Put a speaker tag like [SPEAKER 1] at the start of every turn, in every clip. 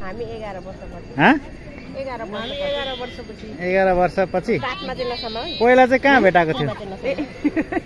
[SPEAKER 1] हामी 11 वर्षपछि।
[SPEAKER 2] 11 वर्षपछि
[SPEAKER 1] साथमा जिल्लासम्म
[SPEAKER 2] पहिला चाहिँ कहाँ भेटाएको थियो?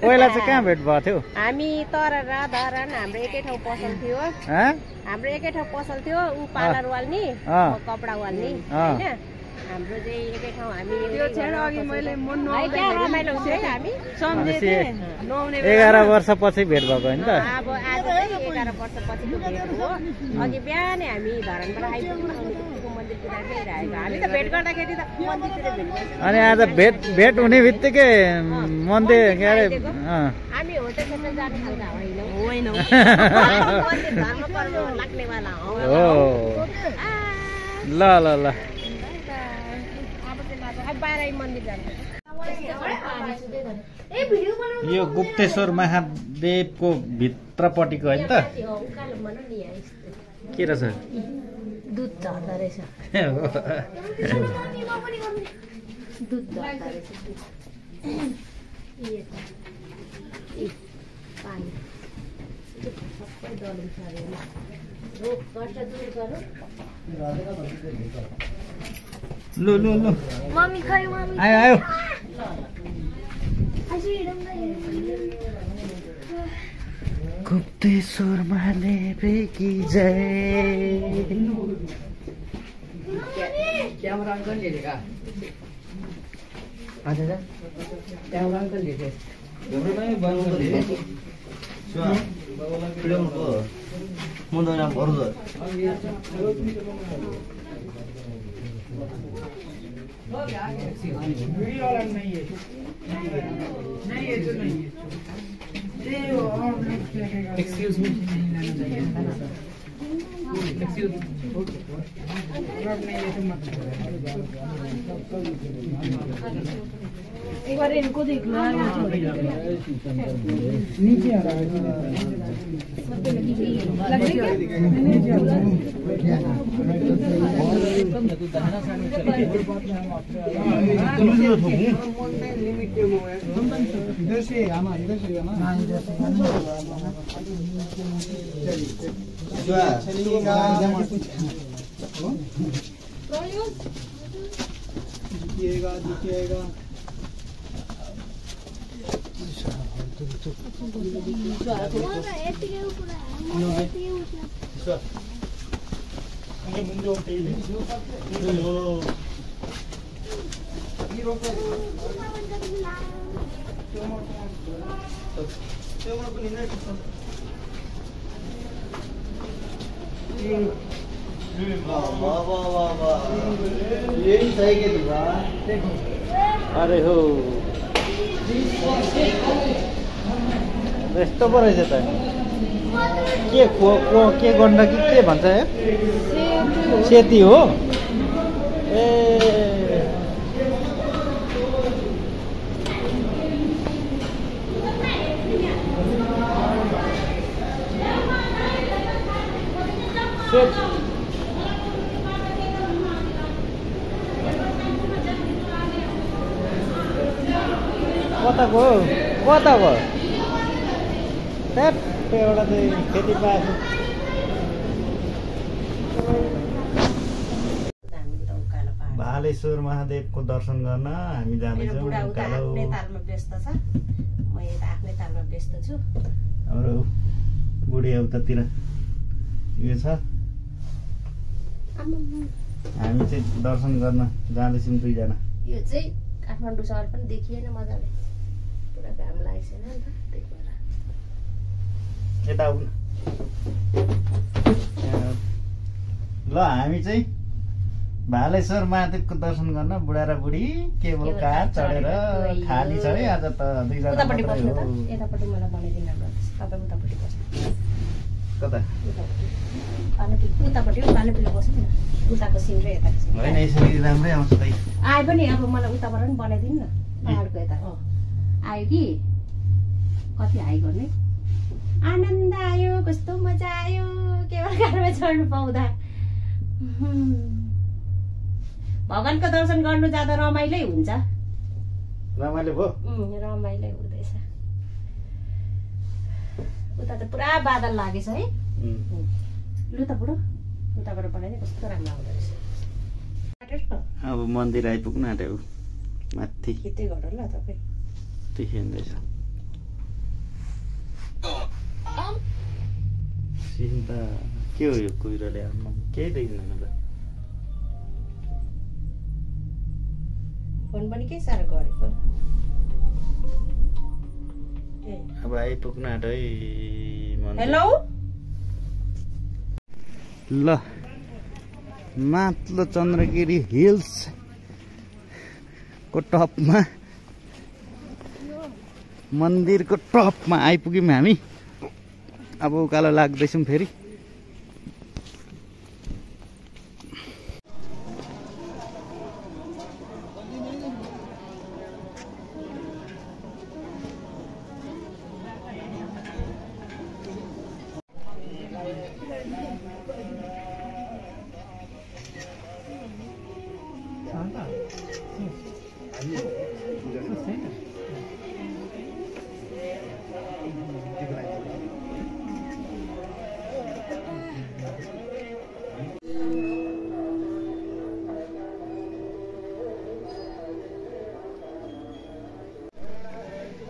[SPEAKER 2] पहिला चाहिँ कहाँ भेट भएको थियो?
[SPEAKER 1] हामी तर र धरन हाम्रो एकै ठाउँ पसल थियो। हाम्रो एकै ठाउँ पसल थियो। ऊ पार्लर वाल्नी, म कपडा वाल्नी हैन। हाम्रो चाहिँ एकै ठाउँ हामी त्यो छेड अघि मैले मन नआउँदै रमाइलो हुन्छ है हामी सम्झेथे नआउने
[SPEAKER 2] 11 वर्षपछि भेट भएको हैन त?
[SPEAKER 1] अब आज चाहिँ 11 वर्षपछिको भेट हो। अघि बिहानै हामी धरनबाट आइपुग्नु मन्दिरतिर गइरहेको। हामी त भेट गर्दाखेरि त मन्दिरतिर भेट गर्छौँ।
[SPEAKER 2] अनि आज भेट हुने बित्तिकै मन्दिर के अरे
[SPEAKER 1] हामी होटल क्षेत्र जाने खालका होइनौ। मन्दिर धर्म पर्व लाग्नेवाला हो।
[SPEAKER 2] ल ल ल यो गुप्तेश्वर महादेवको भित्रपट्टिको होइन त? के रहेछ?
[SPEAKER 1] दुध झर्दा रहेछ। दुध झर्दा रहेछ। पानी सबै दलिन्छ अरे। रोग कष्ट दूर गरौँ।
[SPEAKER 2] लु लु लु
[SPEAKER 3] मम्मी खै मम्मी
[SPEAKER 2] आयो आयो। गुप्तेश्वर महादेव की जय।
[SPEAKER 4] क्यामेरा अंकल लिएगा अच्छा क्यामेरा अंकल लिएगा
[SPEAKER 5] एउटै बन्द गरे फिल्मको म त नाम भरु
[SPEAKER 4] वीडियो वाला नहीं है नहीं है जो नहीं है ये और नेक्स्ट एक्सक्यूज मी एक्सक्यूज नहीं है तो मत
[SPEAKER 1] एक बार इनको देख लो
[SPEAKER 4] नीचे आ रहा है इधर से आना इधर से आना जीतिएगा जीतिएगा
[SPEAKER 5] यही सही के दुआ
[SPEAKER 2] अरे हो यस्तो पो रहेछ त के गण्डकी के भन्छ सेती हो ए कताको ट्याप एउटा चाहिँ खेती पाएको भालेश्वर महादेवको दर्शन गर्न हामी जाँदैछौँ।
[SPEAKER 1] आफ्नै तालमा व्यस्त छ, म यता आफ्नै तालमा व्यस्त छु।
[SPEAKER 2] हाम्रो बुढी उतातिर यो छ। हामी चाहिँ दर्शन गर्न जाँदैछौँ दुईजना।
[SPEAKER 1] यो चाहिँ काठमाडौँ सहर पनि देखिएन मजाले, पुरा घाम लागेको छैन नि त, त्यही भएर।
[SPEAKER 2] यता आउनु ल। हामी चाहिँ भालेश्वर महादेवको दर्शन गर्न बुढा र बुढी केबल कार चढेर खाली छ है आज त दुईजना
[SPEAKER 1] उतापट्टि
[SPEAKER 2] मात्रै
[SPEAKER 1] बस्नु त,
[SPEAKER 2] हो।
[SPEAKER 1] यतापट्टि मलाई बनाइदिनु तपाईँ उतापट्टि बस्नु।
[SPEAKER 2] कता
[SPEAKER 1] उतापट्टि पालोपिलो बस्नु न, उताको सिन र यताको सिन
[SPEAKER 2] होइन यसरी राम्रै आउँछ त।
[SPEAKER 1] आए पनि अब मलाई उताबाट पनि बनाइदिनु न, पहाडको यता आयो कि कति हाई गर्ने। आनन्द आयो, कस्तो मजा आयो केवल घरमा चढ्नु पाउँदा। भगवानको दर्शन गर्नु जाँदा रमाइलै हुन्छ।
[SPEAKER 2] रमाइलो भयो।
[SPEAKER 1] रमाइलै हुँदैछ। उता त पुरा बादल लागेछ है। लु त बुढो उताबाट बनाइदिए कस्तो राम्रो आउँदो रहेछ।
[SPEAKER 2] अब मन्दिर आइपुग्नु आँट्यो माथि
[SPEAKER 1] यतै गर ल तपाईँ
[SPEAKER 2] देखिँदैछ। चिन्ता के हो यो कुहिरोले आउनु केही देखिँदैन त।
[SPEAKER 1] फोन पनि के साह्रो गरेको।
[SPEAKER 2] अब आइपुग्नु आँट्यो है मन्दिर।
[SPEAKER 1] हेलो
[SPEAKER 2] ल माथिल्लो चन्द्रगिरी हिल्स को टपमा मन्दिरको टपमा आइपुग्यौँ हामी। अब उकालो लाग्दैछौँ फेरि।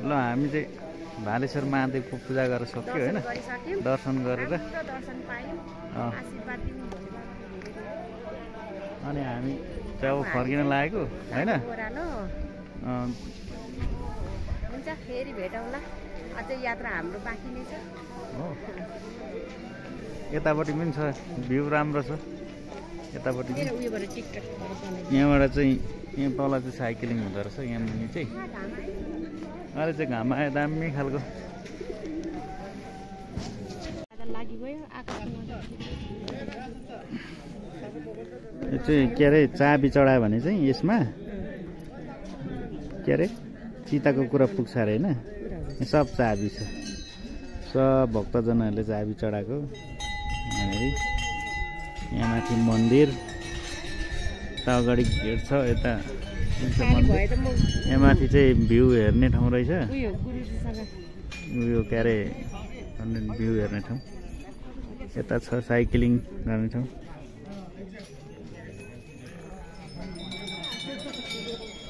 [SPEAKER 2] ल हामी चाहिँ भालेश्वर महादेवको पूजा गरेर सक्यो होइन, दर्शन गरेर अनि हामी चाहिँ अब फर्किन लागेको होइन।
[SPEAKER 1] हुन्छ फेरि भेटौँला, अझै यात्रा हाम्रो बाँकी नै छ
[SPEAKER 2] हो। यतापट्टि पनि छ भ्यू राम्रो छ यतापट्टि। यहाँबाट चाहिँ यहाँ तल चाहिँ साइक्लिङ हुँदो रहेछ यहाँ मुनि चाहिँ। अहिले चाहिँ घाम आयो दामी खालको। यो चाहिँ के अरे चाबी चढायो भने चाहिँ यसमा के अरे चिताको कुरा पुग्छ अरे होइन। सब चाबी छ, सब भक्तजनहरूले चाबी चढाएको। यहाँ माथि मन्दिर, यता अगाडि गेट छ, यता यहाँ माथि चाहिँ भ्यू हेर्ने ठाउँ रहेछ। उयो के अरे भ्यू हेर्ने ठाउँ। यता छ साइक्लिङ गर्ने ठाउँ।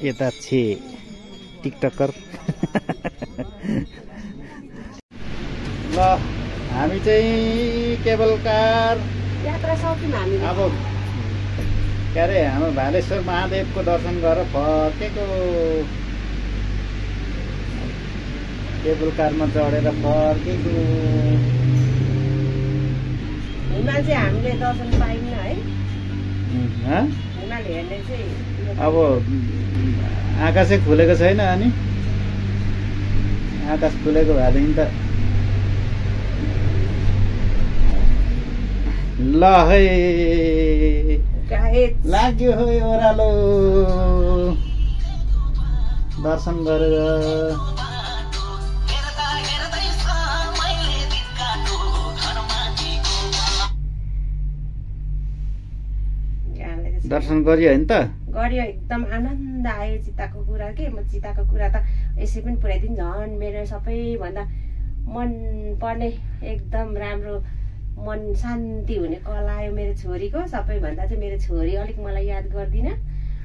[SPEAKER 2] यता छे टिकटकर। ल हामी चाहिँ केबल कार
[SPEAKER 1] यात्रा सक्यौँ हामी।
[SPEAKER 2] अब के अरे हाम्रो भालेश्वर महादेवको दर्शन गरेर फर्केको। केबल कारमा चढेर फर्केको।
[SPEAKER 1] हिमाल चाहिँ हामीले दर्शन पाइन्न है। हिमाल हेर्ने चाहिँ
[SPEAKER 2] अब आकाशै खुलेको छैन। अनि आकाश खुलेको भएदेखि त ल है लाग्यो हो ओह्रालो दर्शन गरेर। दर्शन गरियो होइन त?
[SPEAKER 1] गरियो, एकदम आनन्द आयो। चिताको कुरा के म चिताको कुरा त यसै पनि पुऱ्याइदिनु। झन् मेरो सबैभन्दा मन पर्ने एकदम राम्रो मन शान्ति हुने कला आयो मेरो छोरीको। सबैभन्दा चाहिँ मेरो छोरी अलिक मलाई याद गर्दिन,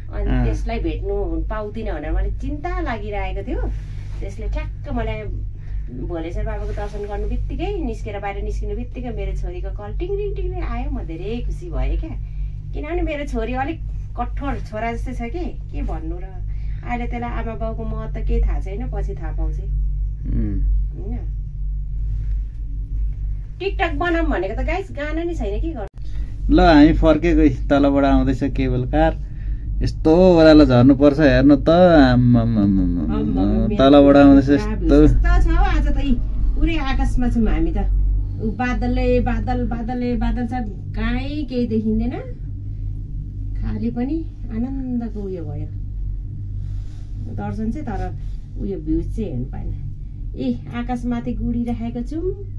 [SPEAKER 1] अनि त्यसलाई भेट्नु पाउँदिनँ भनेर मलाई चिन्ता लागिरहेको थियो। त्यसले ठ्याक्क मलाई भोलेश्वर बाबाको दर्शन गर्नु बित्तिकै निस्केर बाहिर निस्किनु बित्तिकै मेरो छोरीको कल टिङरिङ टिङरिङ आयो। म धेरै खुसी भएँ क्या, किनभने मेरो छोरी अलिक कठोर छोरा जस्तै छ कि के भन्नु। र अहिले त्यसलाई आमा बाउको महत्त्व केही थाहा छैन, पछि थाहा पाउँछ होइन। टिकटक बनाऊँ भनेको त गाइस गाना नै छैन के गर्नु।
[SPEAKER 2] ल हामी फर्केको तलबाट आउँदैछ केबल कार। यस्तो ओह्रालो झर्नुपर्छ हेर्नु त। तलबाट आउँदैछ यस्तो
[SPEAKER 1] छ आज त पुरै आकाशमा छौँ हामी त। बादलले बादल बादलले बादल छ, कहीँ केही देखिँदैन, खाली पनि आनन्दको उयो भयो दर्शन चाहिँ। तर उयो भ्यू चाहिँ हेर्नु पाएन। ए आकाशमाथि गुडिराखेको छौँ,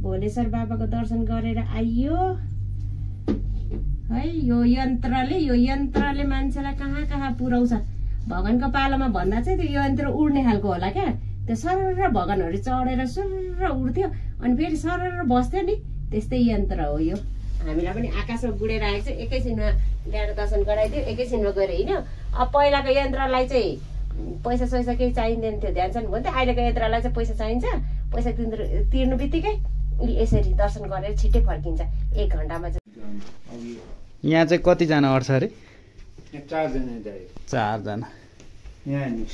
[SPEAKER 1] भोलेश्वर बाबाको दर्शन गरेर आइयो है। यो यन्त्रले मान्छेलाई कहाँ कहाँ पुर्याउँछ। भगवानको पालोमा भन्दा चाहिँ त्यो यन्त्र उड्ने खालको होला क्या। त्यो सरर भगवानहरू चढेर सुर्र उड्थ्यो अनि फेरि सरर बस्थ्यो नि, त्यस्तै यन्त्र हो यो। हामीलाई पनि आकाशमा गुडेर आएको छ एकैछिनमा ल्याएर दर्शन गराइदियो एकैछिनमा गएर होइन अब पहिलाको यन्त्रलाई चाहिँ पैसा सैसा केही चाहिँदैन थियो ध्यान छ नि भन्थ्यो अहिलेको यन्त्रलाई चाहिँ पैसा चाहिन्छ पैसा तिर्नु बित्तिकै यसरी दर्शन गरेर छिट्टै फर्किन्छ 1 घण्टामा चाहिँ
[SPEAKER 2] यहाँ चाहिँ कतिजना अट्छ अरे
[SPEAKER 4] 4 जना
[SPEAKER 2] 4 जना
[SPEAKER 4] यहाँ नि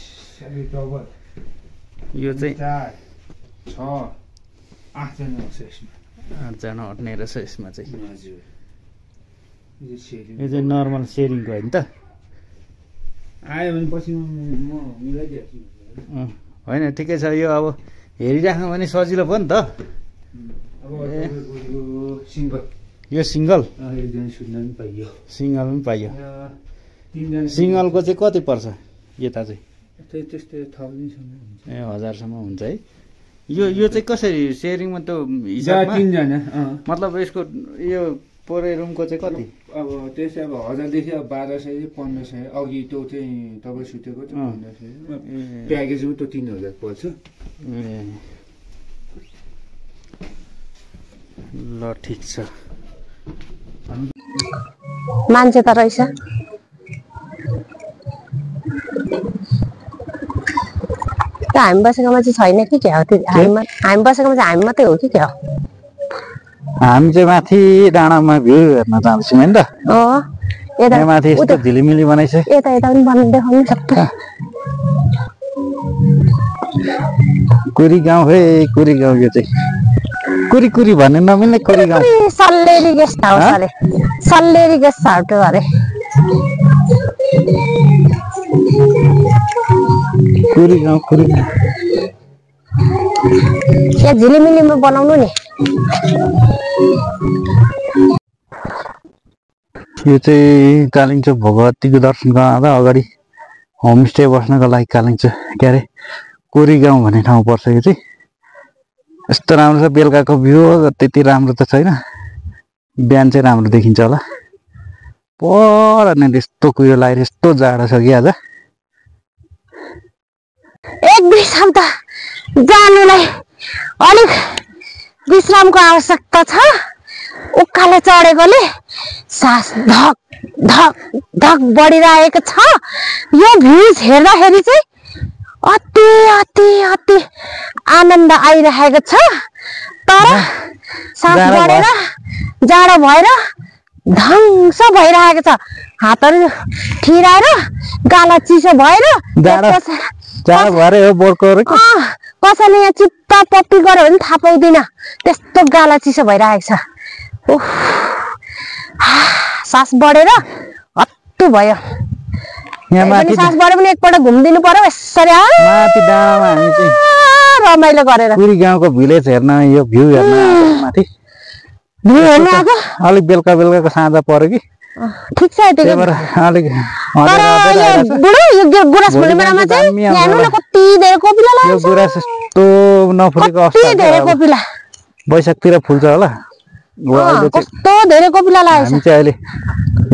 [SPEAKER 2] यो चाहिँ
[SPEAKER 4] 4 6 8 जना आउँछ यसमा
[SPEAKER 2] 8 जना अट्ने रहेछ यसमा चाहिँ
[SPEAKER 4] हजुर
[SPEAKER 2] यो चाहिँ नर्मल सेयरिङको होइन त
[SPEAKER 4] आयो भने पछि म मिलाइदिन्छु
[SPEAKER 2] होइन ठिकै छ यो अब हेरिराख्नु भने सजिलो भयो नि त
[SPEAKER 4] अब सिंगल
[SPEAKER 2] यो सिंगल
[SPEAKER 4] एकजना सुत्न पनि पाइयो
[SPEAKER 2] सिंगल पनि पाइयो
[SPEAKER 4] 3 जना
[SPEAKER 2] सिंगलको चाहिँ कति पर्छ यता चाहिँ
[SPEAKER 4] त्यस्तै 1000 सम्म हुन्छ
[SPEAKER 2] ए 1000 सम्म हुन्छ है यो चाहिँ कसरी सेयरिङमा त हिसाबमा
[SPEAKER 4] 3 जना
[SPEAKER 2] मतलब यसको यो पोरे रुमको चाहिँ कति
[SPEAKER 4] अब त्यसै अब 1000 देखि अब 1200 1500 अघि त्यो चाहिँ तपाईँ सुतेको चाहिँ 1500 प्याकेजमा त 3000 पर्छ
[SPEAKER 2] ल ठिक छ
[SPEAKER 1] मान्छे त रहेछ हामी बसेकोमा चाहिँ छैन कि के हो हामी बसेकोमा चाहिँ हामी मात्रै हो कि के हो
[SPEAKER 2] हामी चाहिँ माथि डाँडामा भ्यू हेर्न जाँदैछौँ होइन त
[SPEAKER 1] यता
[SPEAKER 2] माथि यस्तो झिलिमिली बनाइछ
[SPEAKER 1] यता यता पनि बनाएर देखाउनु सक्छ
[SPEAKER 2] कुरी गाउँ हे कुरी गाउँ यो चाहिँ कुरी कुरी भन्ने नमिल्ने कुरी गाउँ
[SPEAKER 1] सल्लेरी गेस्ट हाउस अरे सल्लेरी गेस्ट हाउस अरे
[SPEAKER 2] कुरी गाउँ
[SPEAKER 1] यहाँ झिलिमिलीमा बनाउनु नि
[SPEAKER 2] यो चाहिँ कालिम्पोङ भगवतीको दर्शन गर्न अगाडि होमस्टे बस्नको लागि कालिम्पोङ के अरे कुरी गाउँ भन्ने ठाउँ पर्छ यो चाहिँ यस्तो राम्रो छ बेलुकाको भ्यू त्यति राम्रो त छैन बिहान चाहिँ राम्रो देखिन्छ होला पर नि यस्तो कुरो लागेर यस्तो जाडो छ कि आज
[SPEAKER 1] एक विश्राम त जानुलाई अलिक विश्रामको आवश्यकता छ उकालो चढेकोले सास धक धक धक बढिरहेको छ यो भ्यूज हेर्दाखेरि चाहिँ अति अति अति आनन्द आइरहेको छ तर सास बढेर जाडो भएर धङ्स भइरहेको छ हातहरू ठिराएर गाला चिसो भएर कसैले यहाँ चित्त पप्पी गर्यो भने थाहा पाउँदिन त्यस्तो गाला चिसो भइरहेको छ सास बढेर हत्तु भयो सास बढ्यो भने एकपल्ट घुमिदिनु पर्यो यसरी रमाइलो गरेर
[SPEAKER 2] पुरी गाउँको भिलेज हेर्न यो भ्यू हेर्न माथि
[SPEAKER 1] भ्यू हेर्न आएको
[SPEAKER 2] अलिक बेलुकाको साँझ पर्यो कि
[SPEAKER 1] ठीक छ
[SPEAKER 2] अलिक
[SPEAKER 1] गुराँस फुल्ने बेलामा चाहिँ हेर्नु न कति धेरै कोपिला लाग्छ
[SPEAKER 2] यो गुराँस यस्तो नफुलेको अवस्था वैशाखतिर फुल्छ होला
[SPEAKER 1] कस्तो धेरै कोपिला लाग्छ
[SPEAKER 2] हामी चाहिँ अहिले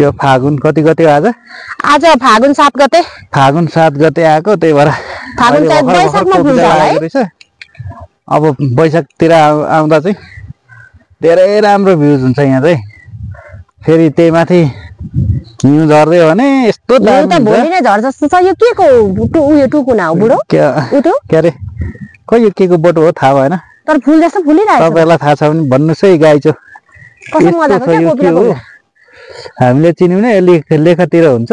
[SPEAKER 2] यो फागुन कति गते आज
[SPEAKER 1] फागुन 7 गते
[SPEAKER 2] फागुन 7 गते आएको त्यही भएर
[SPEAKER 1] फागुन 7 वैशाखमा फुल्छ है
[SPEAKER 2] अब वैशाखतिर आउँदा चाहिँ धेरै राम्रो भ्यूज हुन्छ यहाँ चाहिँ फेरि त्यही माथि हिउँ झर्दै हो भने यस्तो
[SPEAKER 1] भोलि नै झर जस्तो छ यो के को उयो टुकुना हो बुढो
[SPEAKER 2] के अरे खोइ यो के को बोटो हो थाहा भएन
[SPEAKER 1] तर फुल जस्तो फुलिरहेको छ
[SPEAKER 2] तपाईलाई थाहा छ भने भन्नुस् है गाइचो हामीले चिन्यौँ न लेखातिर हुन्छ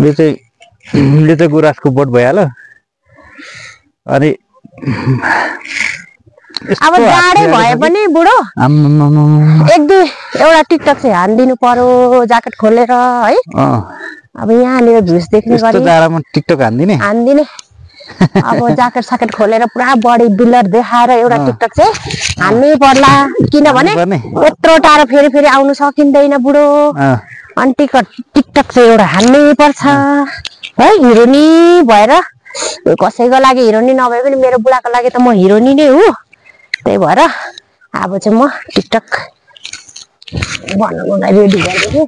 [SPEAKER 2] यो चाहिँ गुराँसको बोट भइहाल्यो अनि
[SPEAKER 1] अब जाडै भए पनि बुढो एक दुई एउटा टिकटक चाहिँ हानिदिनु पर्यो ज्याकेट खोलेर है अब यहाँनिर भ्यूज देख्ने गरी
[SPEAKER 2] जाडोमा टिकटक
[SPEAKER 1] हानिदिने अब ज्याकेट साकेट खोलेर पुरा बडी बिल्डर देखाएर एउटा टिकटक चाहिँ हान्नै पर्ला किनभने यत्रो टाढो फेरि फेरि आउनु सकिँदैन बुढो अनि टिकटक चाहिँ एउटा हान्नै पर्छ है हिरोनी भएर कसैको लागि हिरोनी नभए पनि मेरो बुढाको लागि त म हिरोनी नै हो त्यही भएर अब चाहिँ म टिकटक बनाउनलाई रेडी गर्दैछु